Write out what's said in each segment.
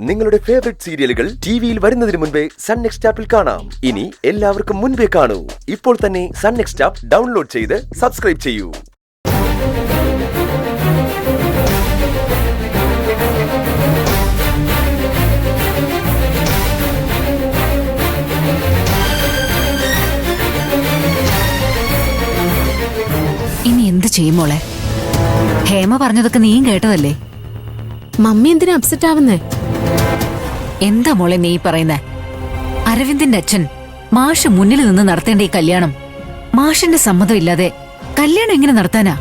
നിങ്ങളുടെ ഫേവറേറ്റ് സീരിയലുകൾ ടിവിയിൽ വരുന്നതിന് മുൻപേ സൺ നെക്സ്റ്റ് ആപ്പിൽ കാണാം. ഇനി എല്ലാവർക്കും മുൻപേ കാണൂ. ഇപ്പോൾ തന്നെ സൺ നെക്സ്റ്റ് ആപ്പ് ഡൗൺലോഡ് ചെയ്ത് സബ്സ്ക്രൈബ് ചെയ്യൂ. ഇനി എന്ത് ചെയ്യും മോളെ? ഹേമ പറഞ്ഞതൊക്കെ നീയും കേട്ടതല്ലേ? മമ്മി എന്തിനാ അപ്സെറ്റ് ആവുന്നേ? എന്താ മോളെ നീ പറയുന്നേ? അരവിന്ദിന്റെ അച്ഛൻ മാഷ് മുന്നിൽ നിന്ന് നടത്തേണ്ട ഈ കല്യാണം മാഷിന്റെ സമ്മതം ഇല്ലാതെ കല്യാണം എങ്ങനെ നടത്താനാ?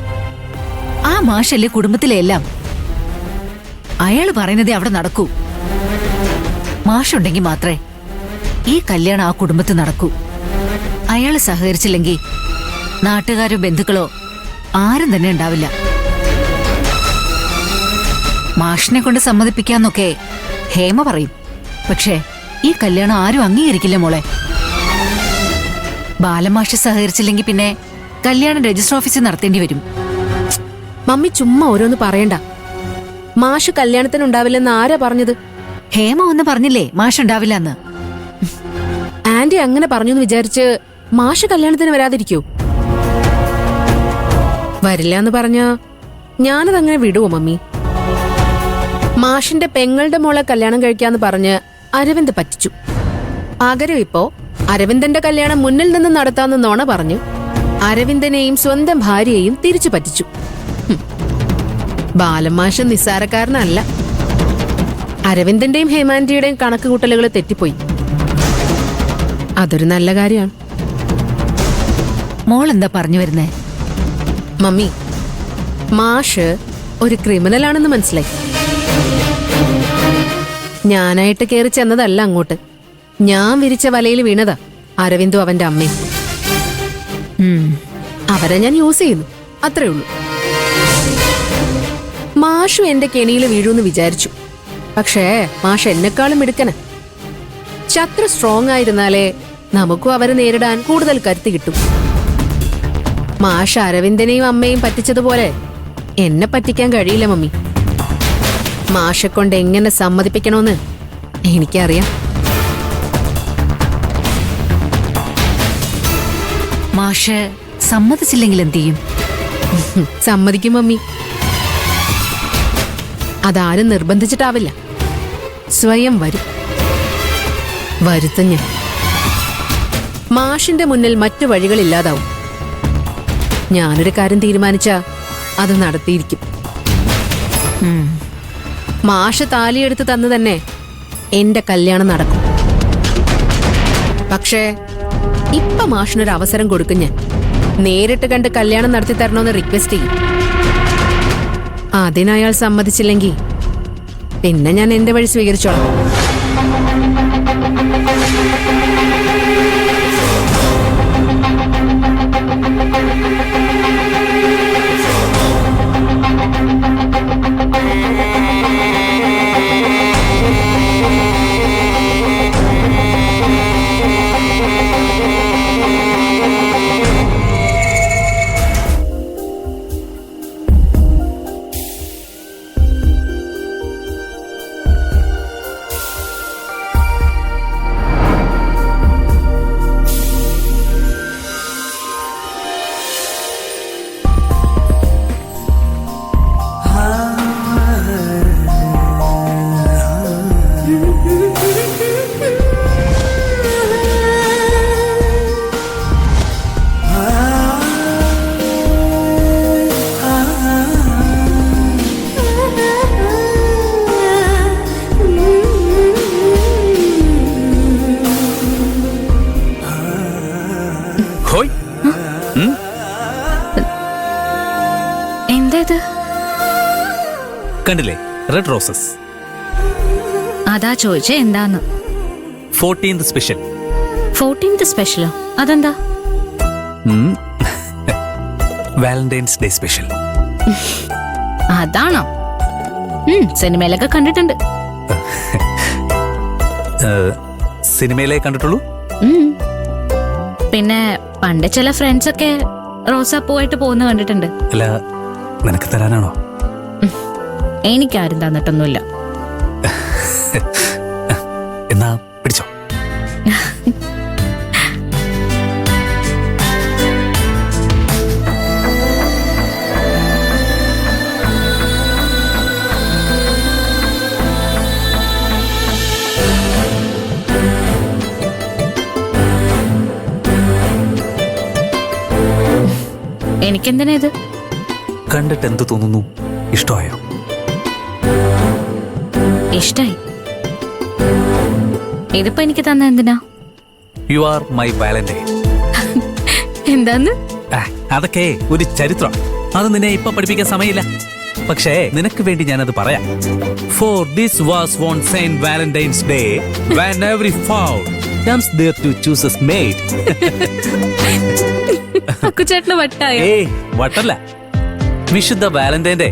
ആ മാഷല്ലേ കുടുംബത്തിലെ എല്ലാം. അയാള് പറയുന്നതേ അവിടെ നടക്കൂ. മാഷുണ്ടെങ്കിൽ മാത്രമേ ഈ കല്യാണം ആ കുടുംബത്തിൽ നടക്കൂ. അയാള് സഹകരിച്ചില്ലെങ്കിൽ നാട്ടുകാരോ ബന്ധുക്കളോ ആരും തന്നെ ഉണ്ടാവില്ല. മാഷിനെ കൊണ്ട് സമ്മതിപ്പിക്കാന്നൊക്കെ ഹേമ പറയും. പക്ഷേ ഈ കല്യാണം ആരും അംഗീകരിക്കില്ല മോളെ. ബാലമാഷ് സഹകരിച്ചില്ലെങ്കിൽ പിന്നെ കല്യാണം രജിസ്റ്റർ ഓഫീസിൽ നടത്തേണ്ടി വരും. മമ്മി ചുമ്മാ ഓരോന്ന് പറയണ്ട. മാഷ് കല്യാണത്തിന് ഉണ്ടാവില്ലെന്ന് ആരാ പറഞ്ഞത്? ഹേമ ഒന്ന് പറഞ്ഞില്ലേ മാഷ് ഉണ്ടാവില്ലെന്ന്? ആന്റി അങ്ങനെ പറഞ്ഞു എന്ന് വിചാരിച്ച് മാഷ് കല്യാണത്തിന് വരാതിരിക്കൂ? വരില്ല എന്ന് പറഞ്ഞ ഞാനതങ്ങനെ വിടുവോ മമ്മി? മാഷിന്റെ പെങ്ങളുടെ മോളെ കല്യാണം കഴിക്കാന്ന് പറഞ്ഞ് അരവിന്ദ് പറ്റിച്ചു. പകരം ഇപ്പോ അരവിന്ദന്റെ കല്യാണം മുന്നിൽ നിന്ന് നടത്താന്ന് നോണ പറഞ്ഞു അരവിന്ദനെയും സ്വന്തം ഭാര്യയെയും തിരിച്ചു പറ്റിച്ചു. ബാലമാഷ് നിസ്സാരക്കാരനല്ല. അരവിന്ദന്റെയും ഹേമാന്റിയുടെയും കണക്കുകൂട്ടലുകൾ തെറ്റിപ്പോയി. അതൊരു നല്ല കാര്യമാണ്. മോൾ എന്താ പറഞ്ഞു വരുന്നേ? മമ്മി, മാഷ് ഒരു ക്രിമിനൽ ആണെന്ന് മനസ്സിലായി. ഞാനായിട്ട് കയറി ചെന്നതല്ല അങ്ങോട്ട്. ഞാൻ വിരിച്ച വലയിൽ വീണതാ അരവിന്ദും അവന്റെ അമ്മയും. അവരെ ഞാൻ യൂസ് ചെയ്യുന്നു, അത്രേ ഉള്ളൂ. മാഷു എന്റെ കെണിയിൽ വീഴൂന്ന് വിചാരിച്ചു. പക്ഷേ മാഷ് എന്നെക്കാളും മിടുക്കന. ശത്രു സ്ട്രോങ് ആയിരുന്നാലേ നമുക്കും അവരെ നേരിടാൻ കൂടുതൽ കരുത്ത് കിട്ടും. മാഷ് അരവിന്ദനെയും അമ്മയും പറ്റിച്ചതുപോലെ എന്നെ പറ്റിക്കാൻ കഴിയില്ല മമ്മി. മാഷെ കൊണ്ട് എങ്ങനെ സമ്മതിപ്പിക്കണമെന്ന് എനിക്കറിയാം. മാഷ് സമ്മതിച്ചില്ലെങ്കിൽ എന്ത് ചെയ്യും? സമ്മതിക്കും മമ്മി. അതാരും നിർബന്ധിച്ചിട്ടാവില്ല, സ്വയം വരും. വരുത്തും ഞാൻ. മാഷിന്റെ മുന്നിൽ മറ്റു വഴികളില്ലാതാവും. ഞാനൊരു കാര്യം തീരുമാനിച്ചാ അത് നടത്തിയിരിക്കും. മാഷ് താലിയെടുത്ത് തന്നു തന്നെ എന്റെ കല്യാണം നടക്കും. പക്ഷേ ഇപ്പൊ മാഷിനൊരു അവസരം കൊടുക്കും. ഞാൻ നേരിട്ട് കണ്ട് കല്യാണം നടത്തി തരണമെന്ന് റിക്വസ്റ്റ് ചെയ്യും. അതിനയാൾ സമ്മതിച്ചില്ലെങ്കിൽ പിന്നെ ഞാൻ എന്റെ വഴി സ്വീകരിച്ചോളാം. എന്തേത് കണ്ടില്ലേ? Red roses. അതാ ചോദിച്ചേ എന്താന്ന്. 14th special. 14th സ്പെഷ്യലോ? അതെന്താ? Valentine's day special. അതാണോ? സിനിമയിലൊക്കെ കണ്ടിട്ടുണ്ട്. സിനിമയിലേ കണ്ടിട്ടുള്ളൂ. പിന്നെ പണ്ട് ചില ഫ്രണ്ട്സ് ഒക്കെ റോസാപ്പൂവായിട്ട് പോകുന്ന കണ്ടിട്ടുണ്ട്. അല്ല, നിനക്ക് തരാനാണോ? എനിക്കാരും തന്നിട്ടൊന്നുമില്ല. എന്നാ പിടിച്ചോ. എനിക്കെന്തിനാ ഇത്? കണ്ടിട്ട് എന്ത് തോന്നുന്നു? ഇഷ്ടമായോ? ഇഷ്ടായി. ഇതിപ്പോ എനിക്ക് തന്ന എന്തിനാ? You are my valentine. എന്താന്ന്? അതൊക്കെ ഒരു ചരിത്രം. അത് നിന്നെ ഇപ്പൊ പഠിപ്പിക്കാൻ സമയമില്ല. പക്ഷേ നിനക്ക് വേണ്ടി ഞാനത് പറയാം. For this was on Saint Valentine's day when every fowl comes there to choose a mate. അക്കുചേട്ടന് വട്ടായോ? ഏയ് വട്ടല്ല. വിശുദ്ധ വാലന്റൈന്റെ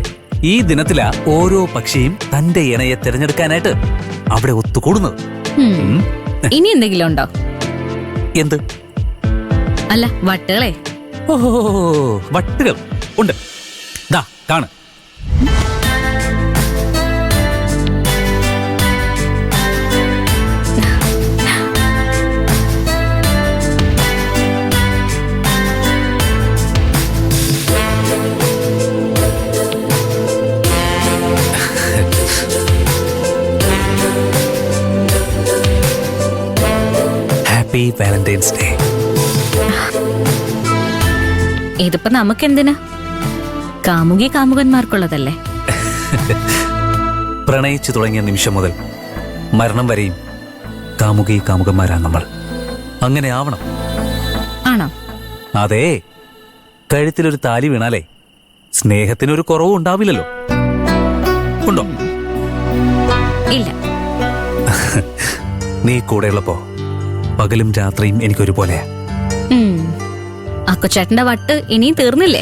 ഈ ദിനത്തിലാ ഓരോ പക്ഷിയും തന്റെ ഇണയെ തിരഞ്ഞെടുക്കാനായിട്ട് അവിടെ ഒത്തുകൂടുന്നത്. ഇനി എന്തെങ്കിലും ഉണ്ടോ? എന്ത്? അല്ല, വട്ടുകളെ. ഓഹോ, വട്ടുകൾ ഉണ്ട്. ദാ കാണ്. Happy Valentine's day. ഇതിപ്പോ നമുക്കെന്തിനാ? കാമുകി കാമുകന്മാർക്കുള്ളതല്ലേ. പ്രണയിച്ചു തുടങ്ങിയ നിമിഷം മുതൽ മരണം വരെയും കാമുകി കാമുകന്മാരാണ് നമ്മൾ. അങ്ങനെ ആവണം. ആണോ? അതെ. കഴുത്തിലൊരു താലി വീണാലേ സ്നേഹത്തിനൊരു കുറവും ഉണ്ടാവില്ലല്ലോ. ഉണ്ടോ? ഇല്ല. നീ കൂടെയുള്ളപ്പോ പകലും രാത്രിയും എനിക്കൊരുപോലെയാ. അക്കുചേട്ടന്റെ വട്ട് ഇനിയും തീർന്നില്ലേ?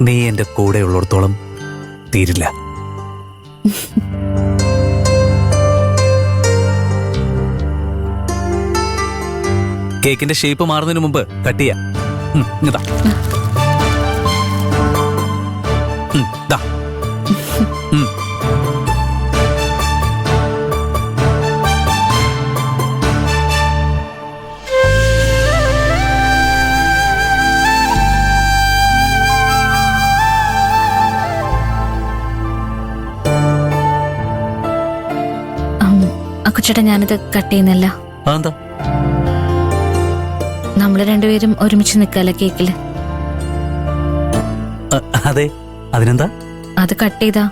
നീ എന്റെ കൂടെയുള്ളിടത്തോളം തീരില്ല. കേക്കിന്റെ ഷേപ്പ് മാറുന്നതിന് മുമ്പ് കട്ട് ചെയ്യാം. ഇതാ. ദാ. അക്കുചേട്ടൻ ഞാനിത് കട്ട് ചെയ്യുന്നില്ല. അതെന്താ? നമ്മള് രണ്ടുപേരും ഒരുമിച്ച് നിക്കല്ലേ കേക്കില്. അതെ, അതിനെന്താ? അത് കട്ട് ചെയ്താ